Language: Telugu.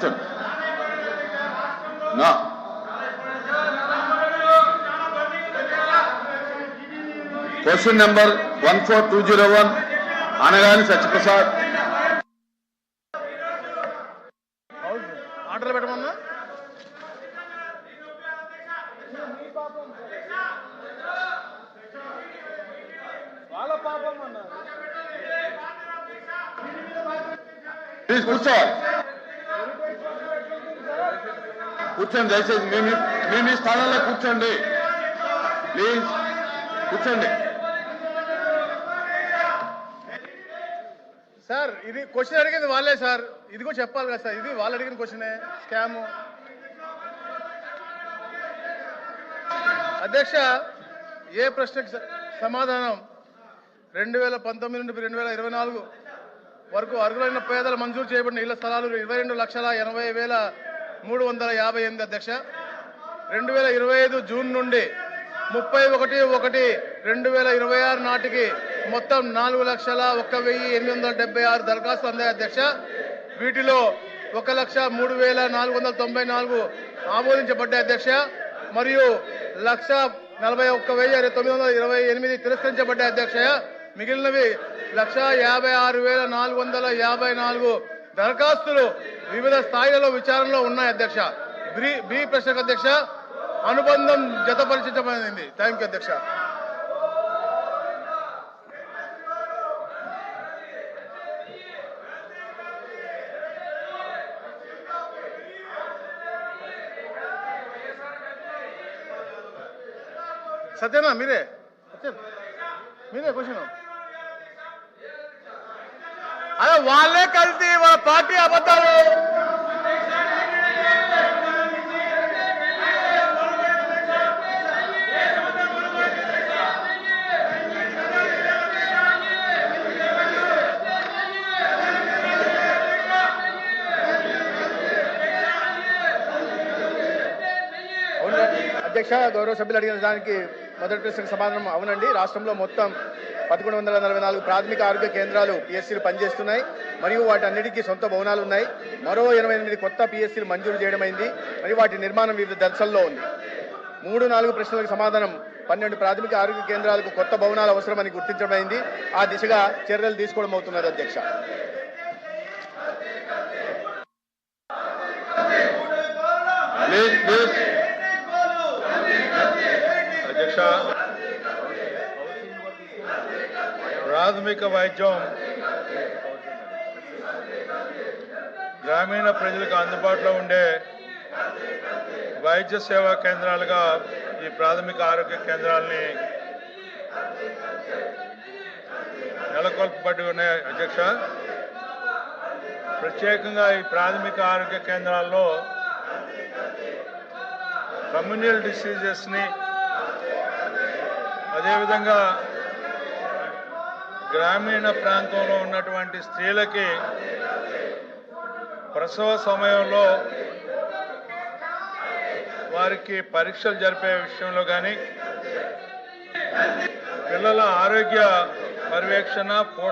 No. Question number 14201, Anagani Sachiprasad. Order పెట్టమన్నా వాళ్ళ పాపం అన్నా. Please కూర్చోవాలి. కూర్చోండి దయచేసి మీ స్థానంలో కూర్చోండి. ప్లీజ్ కూర్చోండి. సార్ ఇది క్వశ్చన్ అడిగింది వాళ్ళే సార్, ఇది కూడా చెప్పాలి కదా సార్, ఇది వాళ్ళు అడిగిన క్వశ్చనే స్కామ్. అధ్యక్ష, ఏ ప్రశ్నకు సమాధానం 2019 నుండి 2024 వరకు అర్హులైన పేదల మంజూరు చేయబడిన ఇళ్ల స్థలాలు 22,80,358 అధ్యక్ష. 2025 జూన్ నుండి 31/1/2026 నాటికి మొత్తం 4,01,876 దరఖాస్తులు అందాయి అధ్యక్ష. వీటిలో 1,03,494 ఆమోదించబడ్డాయి అధ్యక్ష, మరియు 1,41,928 తిరస్కరించబడ్డాయి అధ్యక్ష. మిగిలినవి 1,56,454 దరఖాస్తులు వివిధ స్థాయిలలో విచారణలో ఉన్నాయి అధ్యక్ష. బి ప్రశ్నకు అధ్యక్ష అనుబంధం జతపరిచబడింది. థ్యాంక్ యూ అధ్యక్ష. సత్యనా మీరే క్వశ్చన్. అదే వాళ్ళే కలిసి వాళ్ళ పార్టీ అబద్ధాలు. అధ్యక్ష, గౌరవ సభ్యులు అడిగిన దానికి మొదటి ప్రశ్నకు సమాధానం అవునండి. రాష్ట్రంలో మొత్తం 1144 ప్రాథమిక ఆరోగ్య కేంద్రాలు పిఎస్సీలు పనిచేస్తున్నాయి, మరియు వాటి అన్నిటికీ సొంత భవనాలు ఉన్నాయి. మరో 88 కొత్త పిఎస్సీలు మంజూరు చేయడమైంది, మరియు వాటి నిర్మాణం వివిధ దశల్లో ఉంది. 3-4 ప్రశ్నలకు సమాధానం 12 ప్రాథమిక ఆరోగ్య కేంద్రాలకు కొత్త భవనాలు అవసరమని గుర్తించడమైంది. ఆ దిశగా చర్యలు తీసుకోవడం అవుతున్నది అధ్యక్ష. అధ్యక్ష, ప్రాథమిక వైద్యం గ్రామీణ ప్రజలకు అందుబాటులో ఉండే వైద్య సేవా కేంద్రాలుగా ఈ ప్రాథమిక ఆరోగ్య కేంద్రాలని నెలకొల్పబడి ఉన్నాయి అధ్యక్ష. ప్రత్యేకంగా ఈ ప్రాథమిక ఆరోగ్య కేంద్రాల్లో కమ్యూనల్ డిసీజెస్ని, అదేవిధంగా గ్రామీణ ప్రాంతంలో ఉన్నటువంటి స్త్రీలకి ప్రసవ సమయంలో వారికి పరీక్షలు జరిపే విషయంలో కానీ, పిల్లల ఆరోగ్య పర్యవేక్షణ, పోషణ